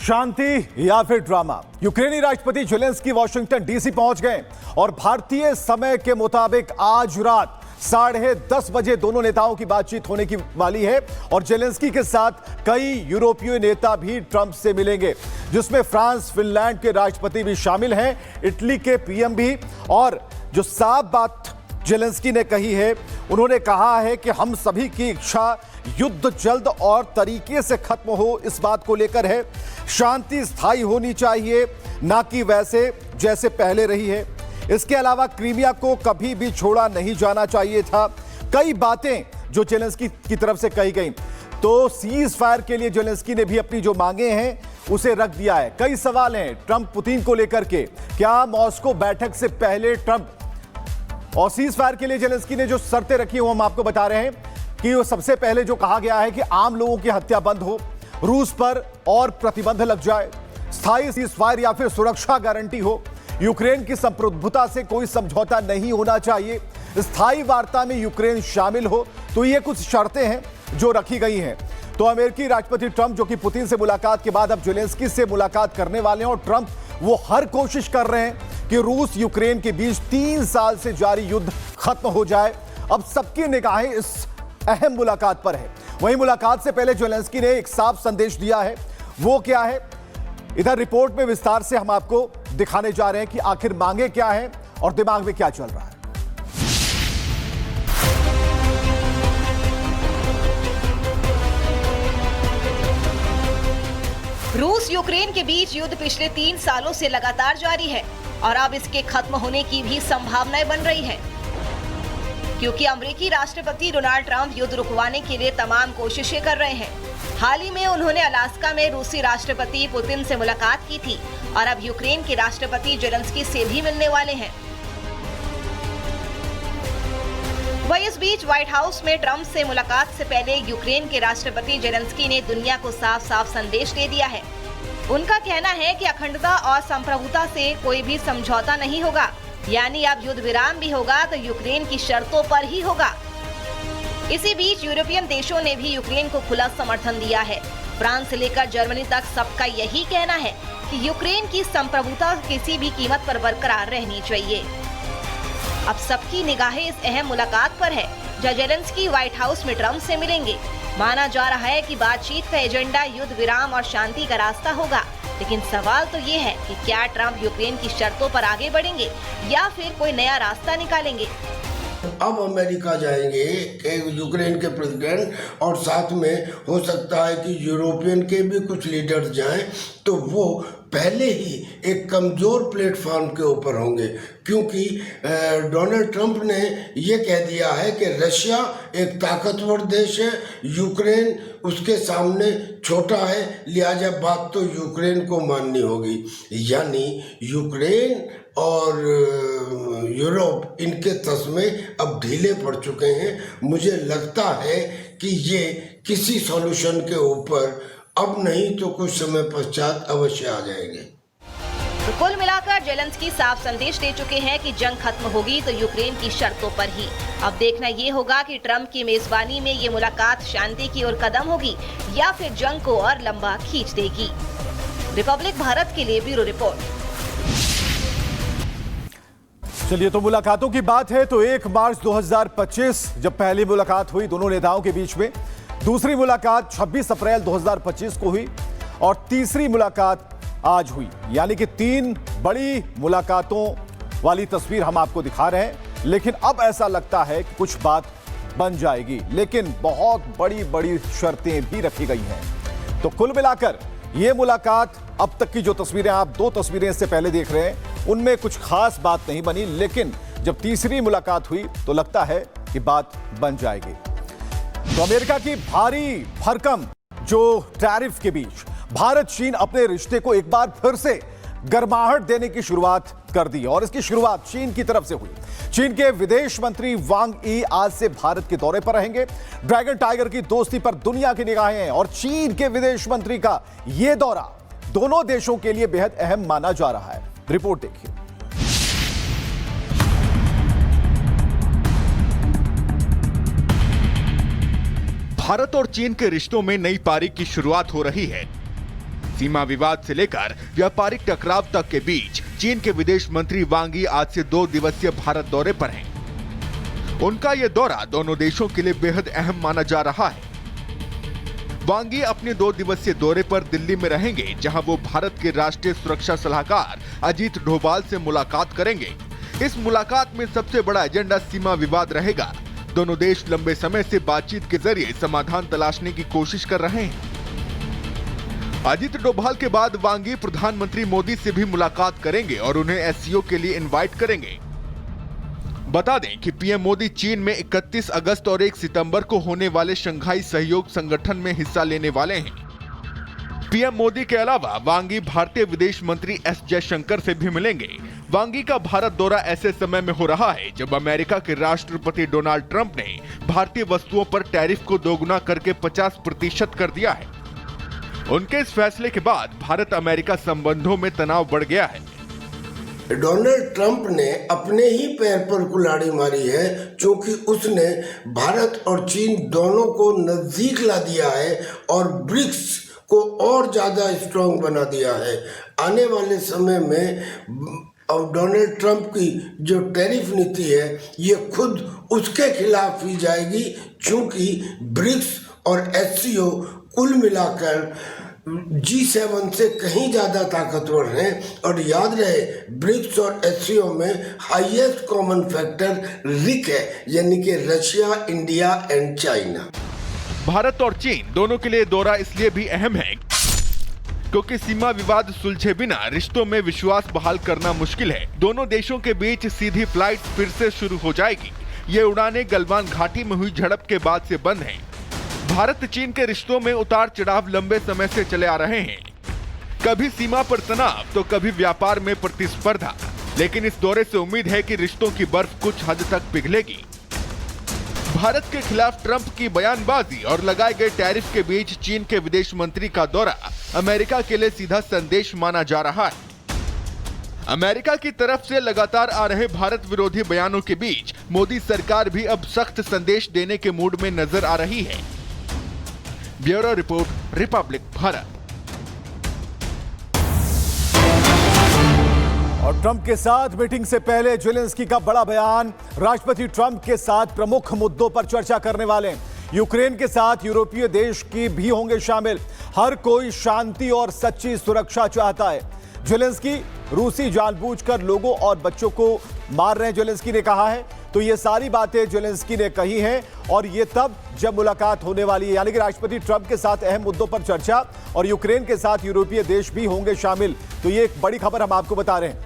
शांति या फिर ड्रामा। यूक्रेनी राष्ट्रपति जेलेंस्की वाशिंगटन डीसी पहुंच गए और भारतीय समय के मुताबिक आज रात 10:30 बजे दोनों नेताओं की बातचीत होने की वाली है और जेलेंस्की के साथ कई यूरोपीय नेता भी ट्रंप से मिलेंगे, जिसमें फ्रांस, फिनलैंड के राष्ट्रपति भी शामिल हैं, इटली के पीएम भी। और जो साफ बात जेलेंस्की ने कही है, उन्होंने कहा है कि हम सभी की इच्छा युद्ध जल्द और तरीके से खत्म हो, इस बात को लेकर है। शांति स्थायी होनी चाहिए, ना कि वैसे जैसे पहले रही है। इसके अलावा क्रीमिया को कभी भी छोड़ा नहीं जाना चाहिए था। कई बातें जो जेलेंस्की की तरफ से कही गई। तो सीज फायर के लिए जेलेंस्की ने भी अपनी जो मांगे हैं उसे रख दिया है। कई सवाल हैं ट्रंप पुतिन को लेकर के। क्या मॉस्को बैठक से पहले ट्रंप और सीज फायर के लिए जेलेंस्की ने जो शर्तें रखी वो हम आपको बता रहे हैं कि वो सबसे पहले जो कहा गया है कि आम लोगों की हत्या बंद हो, रूस पर और प्रतिबंध लग जाए, स्थायी सीज फायर या फिर सुरक्षा गारंटी हो, यूक्रेन की संप्रभुता से कोई समझौता नहीं होना चाहिए, स्थायी वार्ता में यूक्रेन शामिल हो। तो ये कुछ शर्तें हैं जो रखी गई हैं। तो अमेरिकी राष्ट्रपति ट्रंप जो कि पुतिन से मुलाकात के बाद अब जेलेंस्की से मुलाकात करने वाले हैं और ट्रंप वो हर कोशिश कर रहे हैं कि रूस यूक्रेन के बीच 3 साल से जारी युद्ध खत्म हो जाए। अब सबकी निगाहें इस अहम मुलाकात पर है। वहीं मुलाकात से पहले जेलेंस्की ने एक साफ संदेश दिया है। वो क्या है, इधर रिपोर्ट में विस्तार से हम आपको दिखाने जा रहे हैं कि आखिर मांगे क्या है और दिमाग में क्या चल रहा है। रूस यूक्रेन के बीच युद्ध पिछले 3 सालों से लगातार जारी है और अब इसके खत्म होने की भी संभावनाएं बन रही हैं, क्योंकि अमेरिकी राष्ट्रपति डोनाल्ड ट्रंप युद्ध रुकवाने के लिए तमाम कोशिशें कर रहे हैं। हाल ही में उन्होंने अलास्का में रूसी राष्ट्रपति पुतिन से मुलाकात की थी और अब यूक्रेन के राष्ट्रपति जेलेंस्की से भी मिलने वाले हैं। वहीं इस बीच व्हाइट हाउस में ट्रंप से मुलाकात से पहले यूक्रेन के राष्ट्रपति जेलेंस्की ने दुनिया को साफ साफ संदेश दे दिया है। उनका कहना है कि अखंडता और संप्रभुता से कोई भी समझौता नहीं होगा, यानी अब युद्ध विराम भी होगा तो यूक्रेन की शर्तों पर ही होगा। इसी बीच यूरोपियन देशों ने भी यूक्रेन को खुला समर्थन दिया है। फ्रांस से लेकर जर्मनी तक सबका यही कहना है कि यूक्रेन की संप्रभुता किसी भी कीमत पर बरकरार रहनी चाहिए। अब सबकी निगाहें इस अहम मुलाकात पर है, जहां जेलेंस्की व्हाइट हाउस में ट्रंप से मिलेंगे। माना जा रहा है कि बातचीत का एजेंडा युद्ध विराम और शांति का रास्ता होगा, लेकिन सवाल तो ये है कि क्या ट्रंप यूक्रेन की शर्तों पर आगे बढ़ेंगे या फिर कोई नया रास्ता निकालेंगे। अब अमेरिका जाएंगे यूक्रेन के प्रेसिडेंट और साथ में हो सकता है कि यूरोपियन के भी कुछ लीडर्स जाएं, तो वो पहले ही एक कमज़ोर प्लेटफॉर्म के ऊपर होंगे, क्योंकि डोनाल्ड ट्रंप ने ये कह दिया है कि रशिया एक ताकतवर देश है, यूक्रेन उसके सामने छोटा है, लिहाजा बात तो यूक्रेन को माननी होगी। यानी यूक्रेन और यूरोप इनके तस्मे अब ढीले पड़ चुके हैं। मुझे लगता है कि ये किसी सॉल्यूशन के ऊपर अब नहीं तो कुछ समय पश्चात अवश्य आ जाएंगे। तो कुल मिलाकर जेलेंस्की साफ संदेश दे चुके हैं कि जंग खत्म होगी तो यूक्रेन की शर्तों पर ही। अब देखना ये होगा कि ट्रंप की मेजबानी में ये मुलाकात शांति की ओर कदम होगी या फिर जंग को और लंबा खींच देगी। रिपब्लिक भारत के लिए ब्यूरो रिपोर्ट। चलिए, तो मुलाकातों की बात है तो 1 मार्च 2025 जब पहली मुलाकात हुई दोनों नेताओं के बीच में, दूसरी मुलाकात 26 अप्रैल 2025 को हुई और तीसरी मुलाकात आज हुई। यानी कि 3 बड़ी मुलाकातों वाली तस्वीर हम आपको दिखा रहे हैं। लेकिन अब ऐसा लगता है कि कुछ बात बन जाएगी, लेकिन बहुत बड़ी बड़ी शर्तें भी रखी गई हैं। तो कुल मिलाकर यह मुलाकात, अब तक की जो तस्वीरें आप 2 तस्वीरें इससे पहले देख रहे हैं, उनमें कुछ खास बात नहीं बनी, लेकिन जब तीसरी मुलाकात हुई तो लगता है कि बात बन जाएगी। तो अमेरिका की भारी भरकम जो टैरिफ के बीच भारत चीन अपने रिश्ते को एक बार फिर से गर्माहट देने की शुरुआत कर दी और इसकी शुरुआत चीन की तरफ से हुई। चीन के विदेश मंत्री वांग यी आज से भारत के दौरे पर रहेंगे। ड्रैगन टाइगर की दोस्ती पर दुनिया की निगाहें हैं और चीन के विदेश मंत्री का यह दौरा दोनों देशों के लिए बेहद अहम माना जा रहा है। रिपोर्ट देखिए। भारत और चीन के रिश्तों में नई पारी की शुरुआत हो रही है। सीमा विवाद से लेकर व्यापारिक टकराव तक के बीच चीन के विदेश मंत्री वांग यी आज से 2 दिवसीय भारत दौरे पर हैं। उनका यह दौरा दोनों देशों के लिए बेहद अहम माना जा रहा है। वांग यी अपने 2 दिवसीय दौरे पर दिल्ली में रहेंगे, जहां वो भारत के राष्ट्रीय सुरक्षा सलाहकार अजीत डोभाल से मुलाकात करेंगे। इस मुलाकात में सबसे बड़ा एजेंडा सीमा विवाद रहेगा। दोनों देश लंबे समय से बातचीत के जरिए समाधान तलाशने की कोशिश कर रहे हैं। अजीत डोभाल के बाद वांग यी प्रधानमंत्री मोदी से भी मुलाकात करेंगे और उन्हें एससीओ के लिए इनवाइट करेंगे। बता दें कि पीएम मोदी चीन में 31 अगस्त और 1 सितंबर को होने वाले शंघाई सहयोग संगठन में हिस्सा लेने वाले हैं। पीएम मोदी के अलावा वांग यी भारतीय विदेश मंत्री एस जयशंकर से भी मिलेंगे। वांग यी का भारत दौरा ऐसे समय में हो रहा है जब अमेरिका के राष्ट्रपति डोनाल्ड ट्रंप ने भारतीय वस्तुओं पर टैरिफ को दोगुना करके 50% कर दिया है। उनके इस फैसले के बाद भारत अमेरिका संबंधों में तनाव बढ़ गया है। डोनाल्ड ट्रंप ने अपने ही पैर पर कुल्हाड़ी मारी है, क्योंकि उसने भारत और चीन दोनों को नजदीक ला दिया है और ब्रिक्स को और ज्यादा स्ट्रांग बना दिया है। आने वाले समय में डोनाल्ड ट्रंप की जो टैरिफ नीति है ये खुद उसके खिलाफ ही जाएगी, क्योंकि ब्रिक्स और एससीओ कुल मिलाकर G7 से कहीं ज्यादा ताकतवर हैं। और याद रहे, ब्रिक्स और एससीओ में हाईएस्ट कॉमन फैक्टर रिक है, यानी कि Russia, India and China. Bharat और चीन दोनों के लिए दौरा इसलिए भी अहम है क्योंकि सीमा विवाद सुलझे बिना रिश्तों में विश्वास बहाल करना मुश्किल है। दोनों देशों के बीच सीधी फ्लाइट फिर से शुरू हो जाएगी। ये उड़ानें गलवान घाटी में हुई झड़प के बाद से बंद हैं। भारत चीन के रिश्तों में उतार चढ़ाव लंबे समय से चले आ रहे हैं। कभी सीमा पर तनाव तो कभी व्यापार में प्रतिस्पर्धा, लेकिन इस दौरे से उम्मीद है कि रिश्तों की बर्फ कुछ हद तक पिघलेगी। भारत के खिलाफ ट्रंप की बयानबाजी और लगाए गए टैरिफ के बीच चीन के विदेश मंत्री का दौरा अमेरिका के लिए सीधा संदेश माना जा रहा है। अमेरिका की तरफ से लगातार आ रहे भारत विरोधी बयानों के बीच मोदी सरकार भी अब सख्त संदेश देने के मूड में नजर आ रही है। Bureau report, Republic Bharat. और ट्रंप के साथ मीटिंग से पहले ज़ेलेंस्की का बड़ा बयान। राष्ट्रपति ट्रंप के साथ प्रमुख मुद्दों पर चर्चा करने वाले हैं। यूक्रेन के साथ यूरोपीय देश की भी होंगे शामिल। हर कोई शांति और सच्ची सुरक्षा चाहता है। ज़ेलेंस्की रूसी जानबूझकर लोगों और बच्चों को मार रहे हैं, ज़ेलेंस्की ने कहा है। तो ये सारी बातें ज़ेलेंस्की ने कही हैं और ये तब जब मुलाकात होने वाली है, यानी कि राष्ट्रपति ट्रंप के साथ अहम मुद्दों पर चर्चा और यूक्रेन के साथ यूरोपीय देश भी होंगे शामिल। तो ये एक बड़ी खबर हम आपको बता रहे हैं।